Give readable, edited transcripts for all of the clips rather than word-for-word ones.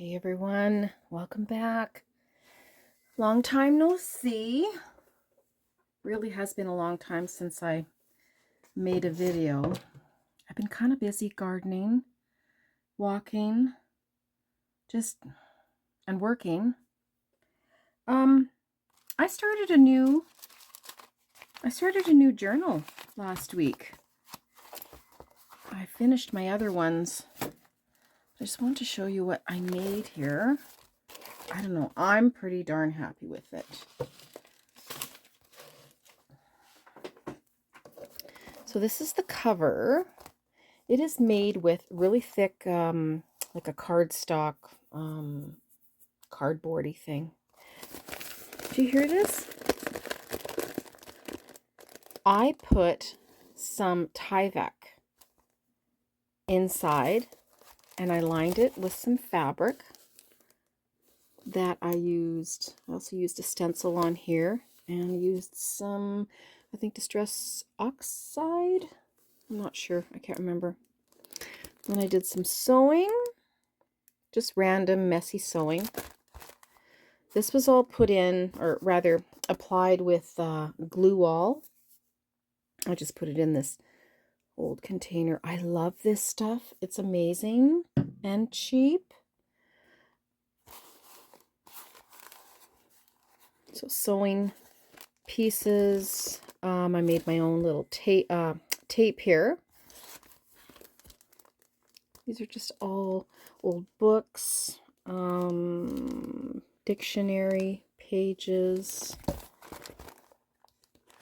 Hey everyone, welcome back. Long time no see. Really has been a long time since I made a video. I've been kind of busy gardening, walking, and working. I started a new journal last week. I finished my other ones. I just want to show you what I made here. I don't know, I'm pretty darn happy with it. So this is the cover. It is made with really thick, like a cardstock, cardboardy thing. Do you hear this? I put some Tyvek inside and I lined it with some fabric that I used. I also used a stencil on here and used some, I think, Distress Oxide. I'm not sure. I can't remember. Then I did some sewing. Just random messy sewing. This was all put in, or rather applied with glue all. I just put it in this old container. I love this stuff. It's amazing and cheap. So sewing pieces. I made my own little tape here. These are just all old books, dictionary pages,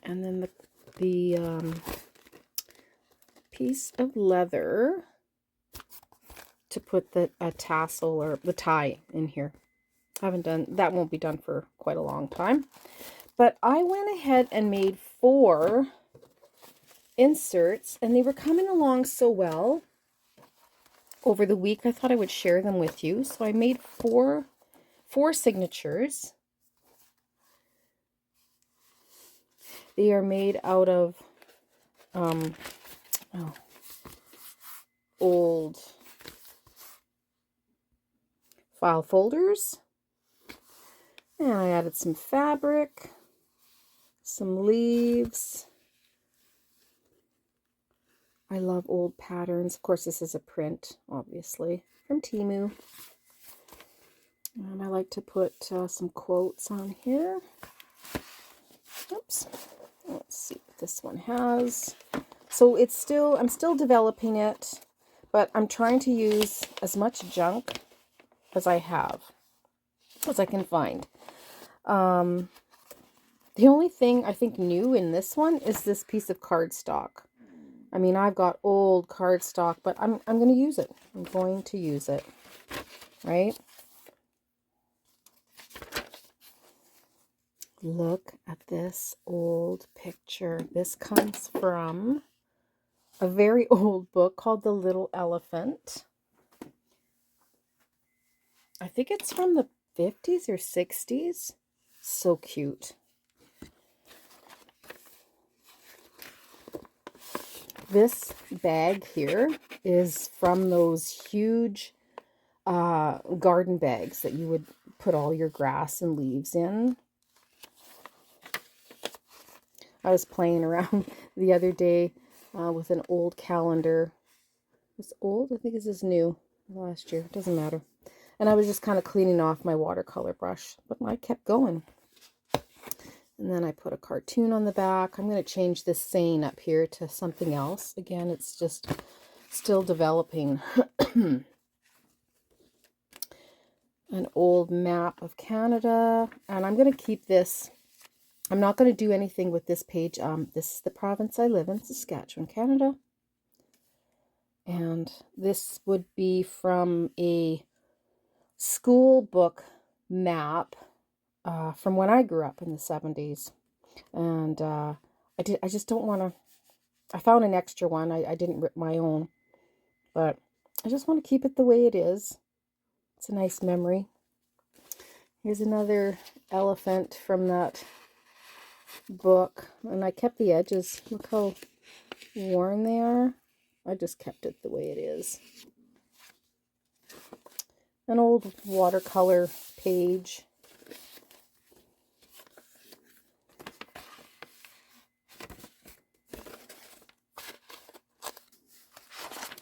and then the piece of leather to put the tassel or the tie in here. Haven't done that, won't be done for quite a long time. But I went ahead and made 4 inserts, and they were coming along so well over the week. I thought I would share them with you. So I made four signatures. They are made out of old file folders. And I added some fabric, some leaves. I love old patterns. Of course, this is a print, obviously, from Temu. And I like to put some quotes on here. Oops. Let's see what this one has. So I'm still developing it, but I'm trying to use as much junk as I can find. The only thing I think new in this one is this piece of cardstock. I mean, I've got old cardstock, but I'm going to use it. I'm going to use it, right? Look at this old picture. This comes from a very old book called The Little Elephant. I think it's from the 50s or 60s. So cute. This bag here is from those huge garden bags that you would put all your grass and leaves in. I was playing around the other day with an old calendar. It's old? I think this is new. Last year. Doesn't matter. And I was just kind of cleaning off my watercolor brush. But I kept going. And then I put a cartoon on the back. I'm going to change this saying up here to something else. Again, it's just still developing. An old map of Canada. And I'm going to keep this. I'm not going to do anything with this page. This is the province I live in, Saskatchewan, Canada. And this would be from a school book map from when I grew up in the 70s. And I just don't want to, I found an extra one. I didn't rip my own, but I just want to keep it the way it is. It's a nice memory. Here's another elephant from that book, and I kept the edges. Look how worn they are. I just kept it the way it is. an old watercolor page.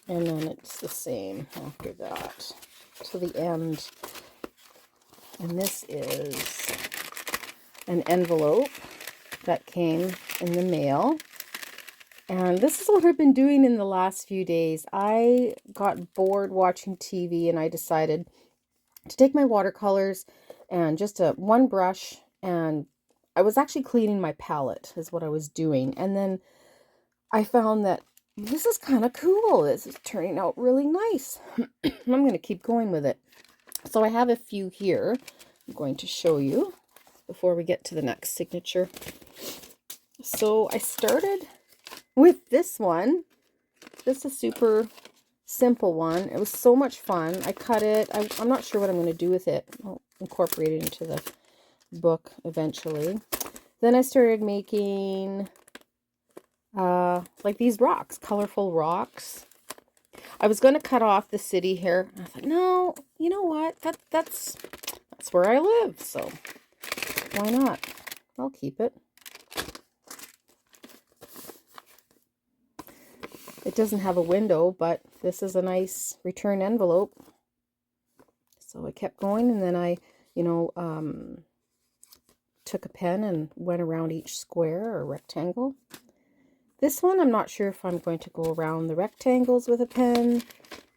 And then it's the same after that to the end. And this is an envelope that came in the mail. And this is what I've been doing in the last few days. I got bored watching TV and I decided to take my watercolors and just one brush, and I was actually cleaning my palette is what I was doing. And then I found that this is kind of cool. This is turning out really nice. I'm going to keep going with it. So I have a few here I'm going to show you before we get to the next signature. So I started with this one. Just a super simple one. It was so much fun. I cut it. I'm not sure what I'm going to do with it. I'll incorporate it into the book eventually. Then I started making like these rocks, colorful rocks. I was going to cut off the city here. I thought, no, you know what? That's where I live, so why not? I'll keep it. It doesn't have a window, but this is a nice return envelope. So I kept going, and then I, took a pen and went around each square or rectangle. This one, I'm not sure if I'm going to go around the rectangles with a pen.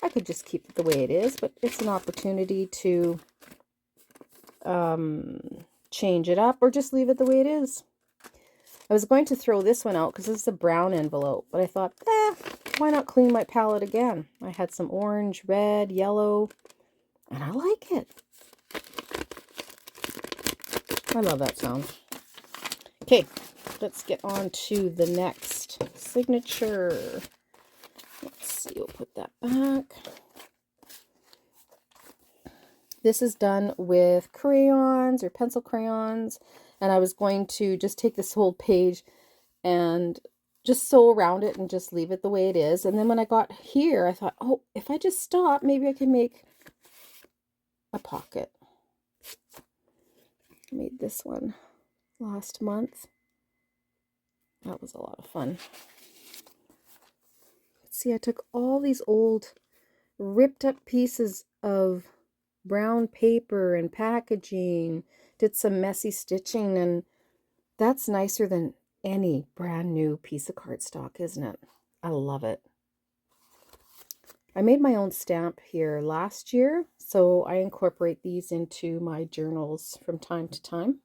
I could just keep it the way it is, but it's an opportunity to change it up or just leave it the way it is. I was going to throw this one out because this is a brown envelope, but I thought, why not clean my palette again? I had some orange, red, yellow, and I like it. I love that sound. Okay, let's get on to the next signature. Let's see, we'll put that back. This is done with crayons or pencil crayons, and I was going to just take this whole page and just sew around it and just leave it the way it is. And then when I got here, I thought, oh, if I just stop, maybe I can make a pocket. I made this one last month. That was a lot of fun. See, I took all these old ripped up pieces of brown paper and packaging, did some messy stitching, and that's nicer than any brand new piece of cardstock, isn't it? I love it. I made my own stamp here last year, so I incorporate these into my journals from time to time.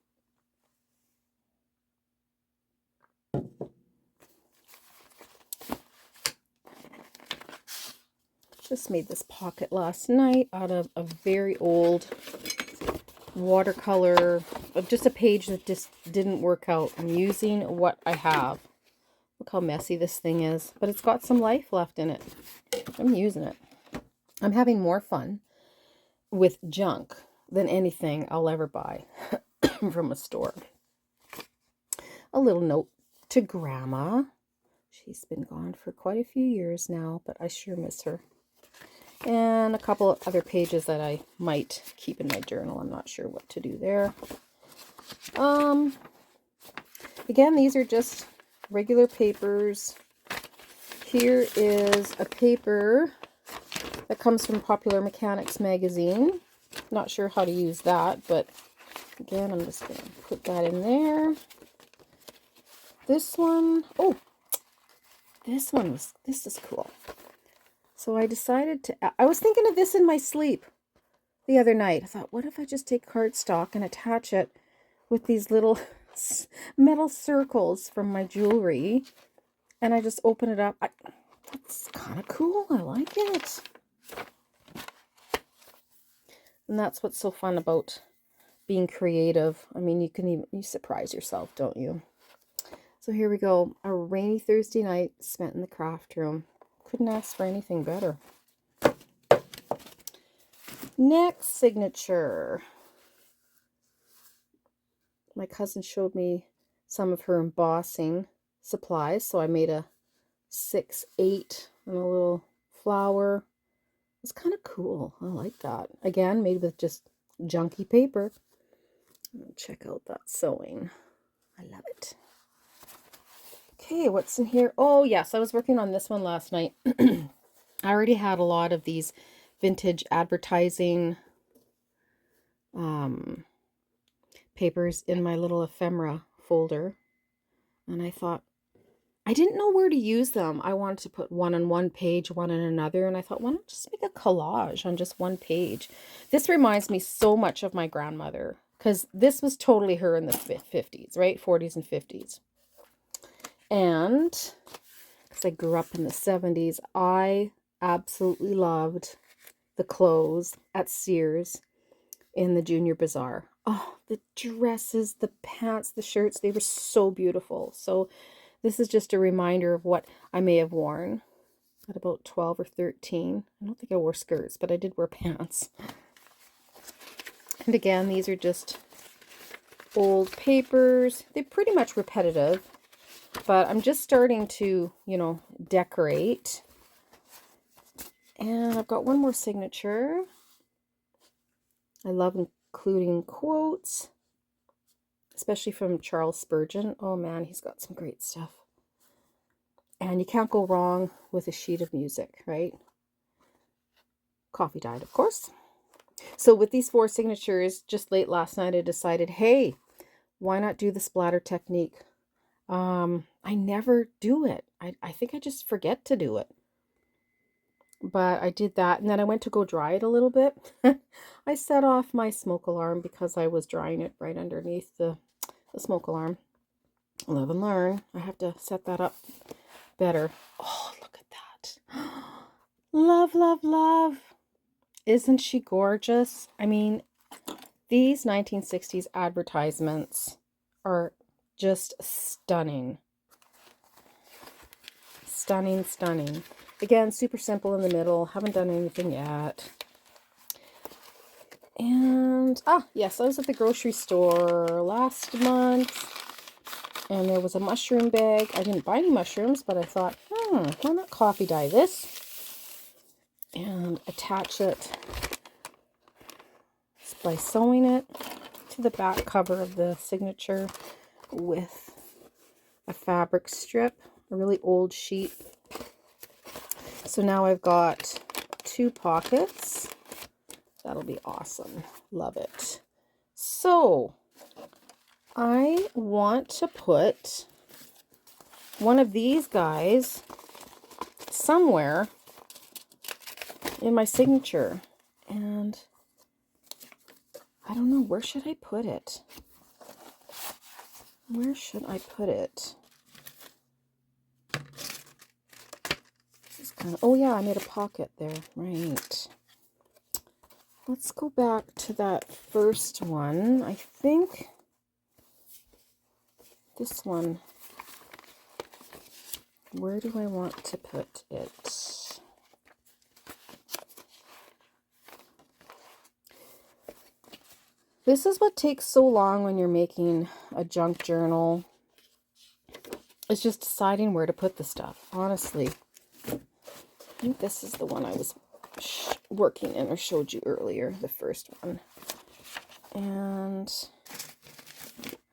Just made this pocket last night out of a very old watercolor, just a page that just didn't work out. I'm using what I have. Look how messy this thing is, but it's got some life left in it. I'm using it. I'm having more fun with junk than anything I'll ever buy from a store. A little note to Grandma. She's been gone for quite a few years now, but I sure miss her. And a couple of other pages that I might keep in my journal. I'm not sure what to do there. Again, these are just regular papers. Here is a paper that comes from Popular Mechanics magazine. Not sure how to use that, but again, I'm just going to put that in there. This one, oh, this is cool. So I decided to, I was thinking of this in my sleep the other night. I thought, what if I just take cardstock and attach it with these little metal circles from my jewelry, and I just open it up. It's kind of cool. I like it. And that's what's so fun about being creative. I mean, you surprise yourself, don't you? So here we go. A rainy Thursday night spent in the craft room. Couldn't ask for anything better. Next signature. My cousin showed me some of her embossing supplies, so I made a 6/8 and a little flower It's kind of cool. I like that. Again, made with just junky paper. Check out that sewing. I love it. Okay, what's in here? Oh, yes, I was working on this one last night. I already had a lot of these vintage advertising papers in my little ephemera folder. And I thought, I didn't know where to use them. I wanted to put one on one page, one on another. And I thought, why not just make a collage on just one page? This reminds me so much of my grandmother, because this was totally her in the 50s, right? 40s and 50s. And because I grew up in the 70s, I absolutely loved the clothes at Sears in the Junior Bazaar. Oh, the dresses, the pants, the shirts, they were so beautiful. So this is just a reminder of what I may have worn at about 12 or 13. I don't think I wore skirts, but I did wear pants. And again, these are just old papers. They're pretty much repetitive, but I'm just starting to, decorate. And I've got one more signature. I love including quotes, especially from Charles Spurgeon. Oh man, he's got some great stuff. And you can't go wrong with a sheet of music, right? Coffee Died, of course. So with these 4 signatures, just late last night, I decided, hey, why not do the splatter technique? I never do it. I think I just forget to do it. But I did that, and then I went to go dry it a little bit. I set off my smoke alarm because I was drying it right underneath the smoke alarm. Live and learn. I have to set that up better. Oh, look at that. Love, love, love. Isn't she gorgeous? I mean, these 1960s advertisements are just stunning. Stunning, stunning. Again, super simple in the middle. Haven't done anything yet. And, yes, I was at the grocery store last month. And there was a mushroom bag. I didn't buy any mushrooms, but I thought, why not coffee dye this? And attach it by sewing it to the back cover of the signature with a fabric strip, a really old sheet. So now I've got 2 pockets. That'll be awesome. Love it. So I want to put one of these guys somewhere in my signature. And I don't know, where should I put it? Where should I put it? This is kind of, oh yeah, I made a pocket there. Right. Let's go back to that first one. I think this one, where do I want to put it? This is what takes so long when you're making a junk journal. It's just deciding where to put the stuff, honestly. I think this is the one I was working in or showed you earlier, the first one. And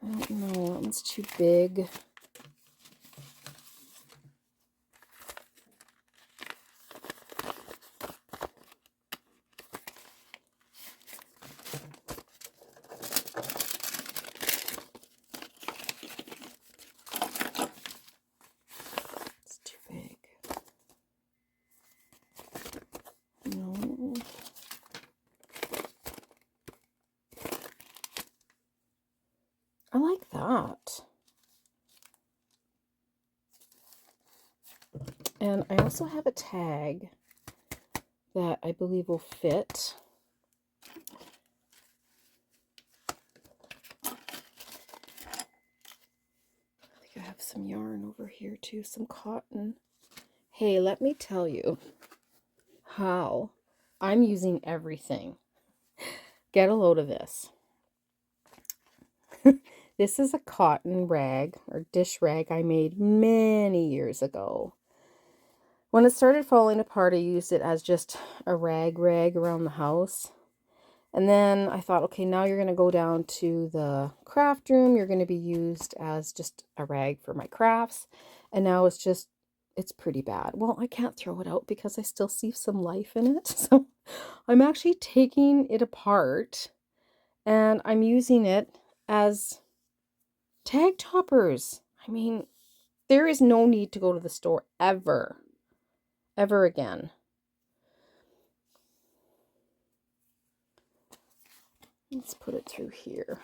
I don't know, that one's too big. It's too big. No. I like that. And I also have a tag that I believe will fit. I think I have some yarn over here too, some cotton. Hey, let me tell you how I'm using everything. Get a load of this. This is a cotton rag or dish rag I made many years ago When it started falling apart, I used it as just a rag around the house. And then I thought, okay, now you're going to go down to the craft room. You're going to be used as just a rag for my crafts. And now it's pretty bad. Well, I can't throw it out because I still see some life in it. So I'm actually taking it apart and I'm using it as tag toppers. I mean, there is no need to go to the store ever again. Let's put it through here.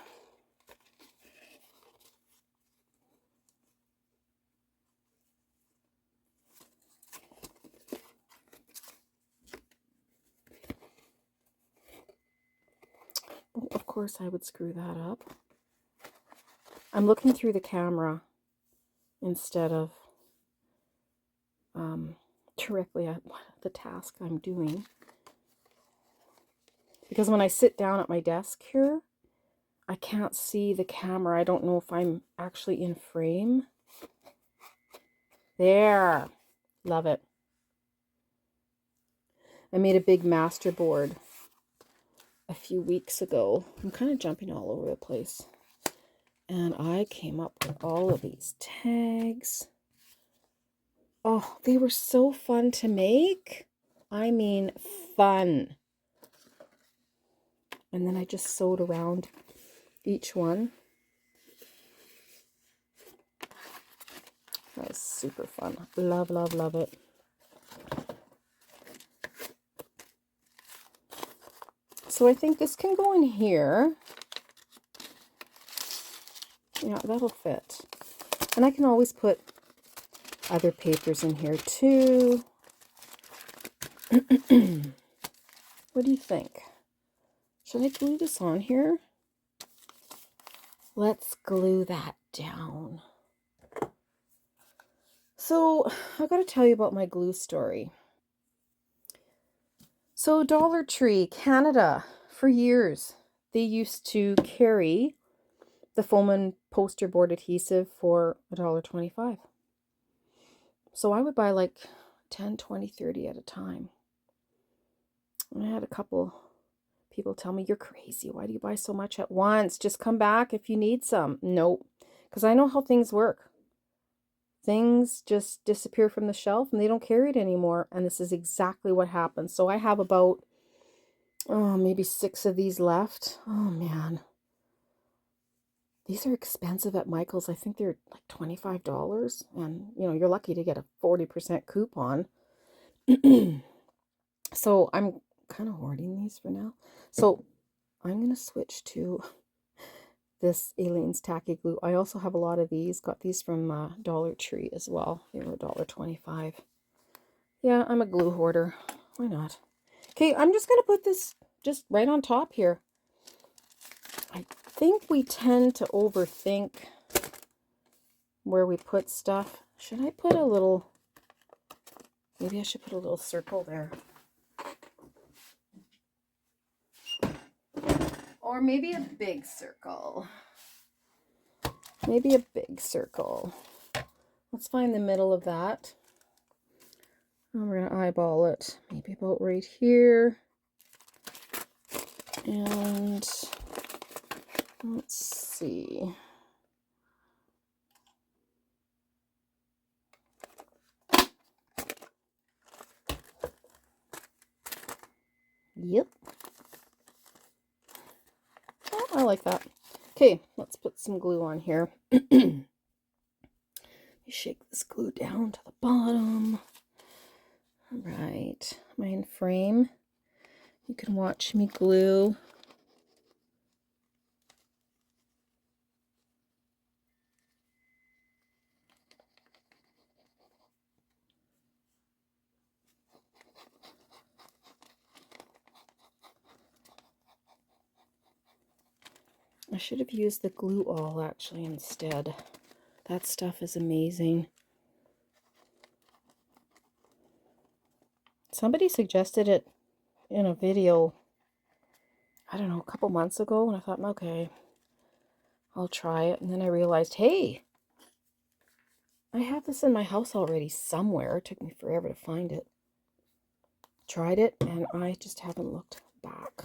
Oh, of course I would screw that up. I'm looking through the camera instead of directly at the task I'm doing. Because when I sit down at my desk here, I can't see the camera. I don't know if I'm actually in frame. There. Love it. I made a big master board a few weeks ago. I'm kind of jumping all over the place. And I came up with all of these tags. Oh, they were so fun to make. I mean, fun. And then I just sewed around each one. That was super fun. Love, love, love it. So I think this can go in here. Yeah, that'll fit. And I can always put other papers in here too. What do you think? Should I glue this on here? Let's glue that down. So I got to tell you about my glue story. So Dollar Tree, Canada, for years, they used to carry the foam and poster board adhesive for $1.25. So I would buy like 10, 20, 30 at a time. And I had a couple people tell me, you're crazy. Why do you buy so much at once? Just come back if you need some. Nope. Because I know how things work. Things just disappear from the shelf and they don't carry it anymore. And this is exactly what happens. So I have about, maybe 6 of these left. Oh, man. These are expensive at Michael's. I think they're like $25. And, you know, you're lucky to get a 40% coupon. So I'm kind of hoarding these for now. So I'm going to switch to this Aleene's Tacky Glue. I also have a lot of these. Got these from Dollar Tree as well. They were $1.25. Yeah, I'm a glue hoarder. Why not? Okay, I'm just going to put this just right on top here. I think we tend to overthink where we put stuff. Should I put a little... Maybe I should put a little circle there. Or maybe a big circle. Maybe a big circle. Let's find the middle of that. And we're going to eyeball it. Maybe about right here. And let's see. Yep. Oh, I like that. Okay, let's put some glue on here. You shake this glue down to the bottom. All right, am I in frame? You can watch me glue. I should have used the glue all actually instead. That stuff is amazing. Somebody suggested it in a video, I don't know, a couple months ago, and I thought, okay, I'll try it. And then I realized, hey, I have this in my house already somewhere. It took me forever to find it. Tried it, and I just haven't looked back.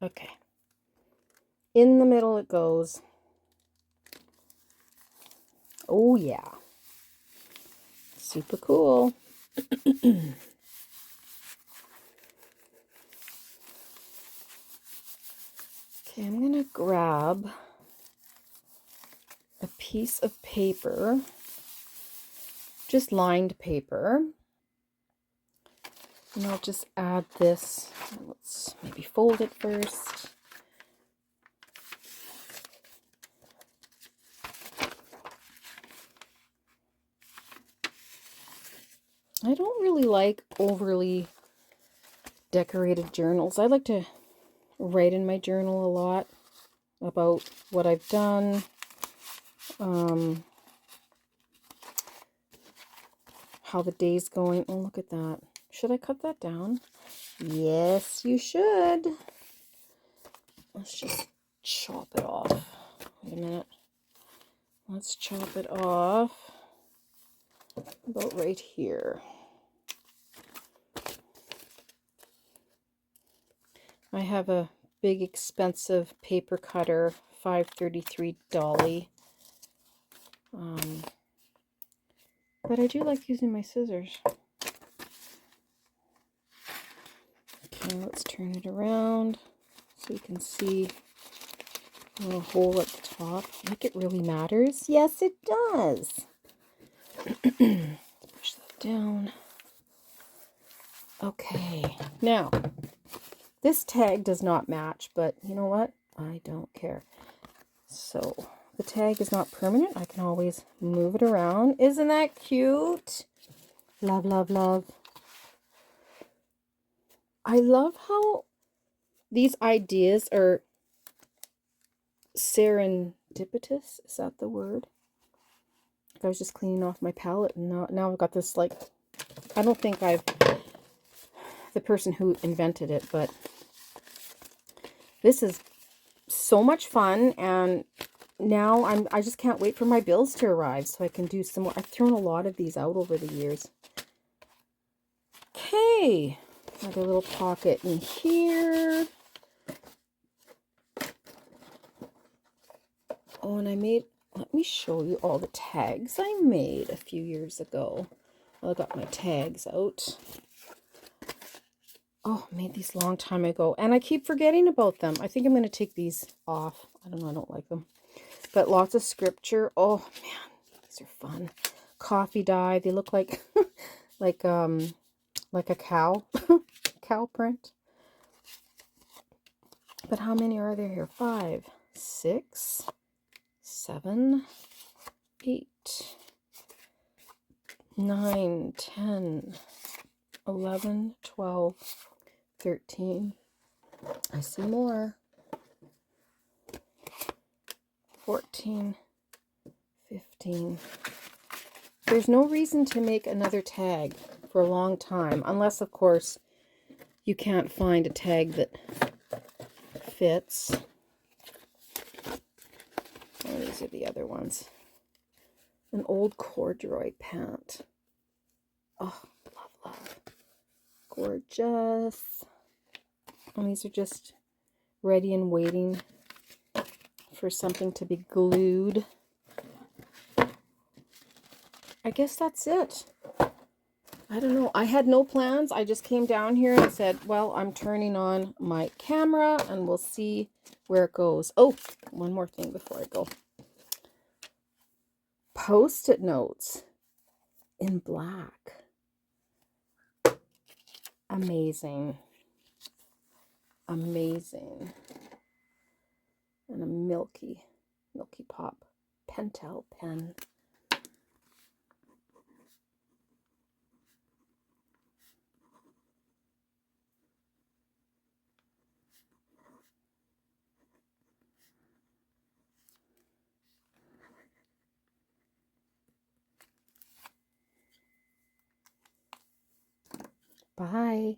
Okay. In the middle it goes. Oh, yeah. Super cool. Okay, I'm going to grab a piece of paper, just lined paper, and I'll just add this. Let's maybe fold it first. I don't really like overly decorated journals. I like to write in my journal a lot about what I've done, how the day's going. Oh, look at that. Should I cut that down? Yes, you should. Let's just chop it off. Wait a minute. Let's chop it off about right here. I have a big expensive paper cutter, 533 Dolly. But I do like using my scissors. Okay, let's turn it around so you can see a little hole at the top. Like it really matters. Yes, it does. Let's push that down. Okay, now this tag does not match, but you know what? I don't care. So the tag is not permanent. I can always move it around. Isn't that cute? Love, love, love. I love how these ideas are serendipitous. Is that the word? I was just cleaning off my palette, and now I've got this, like, I don't think I've the person who invented it, but this is so much fun, and now I just can't wait for my bills to arrive so I can do some more. I've thrown a lot of these out over the years. Okay, another little pocket in here. Oh, and let me show you all the tags I made a few years ago. I got my tags out. Oh, I made these a long time ago, and I keep forgetting about them. I think I'm going to take these off. I don't know, I don't like them. But lots of scripture. Oh, man, these are fun. Coffee dye. They look like like a cow. Cow print. But how many are there here? 5, 6, 7, 8, 9, 10, 11, 12, 13. I see more. 14, 15. There's no reason to make another tag for a long time, unless, of course, you can't find a tag that fits. Oh, these are the other ones. An old corduroy pant. Oh, love, love. Gorgeous. And these are just ready and waiting for something to be glued. I guess that's it. I don't know. I had no plans. I just came down here and said, well, I'm turning on my camera and we'll see where it goes. Oh, one more thing before I go. Post-it notes in black. Amazing. Amazing. And a milky pop Pentel pen. Bye.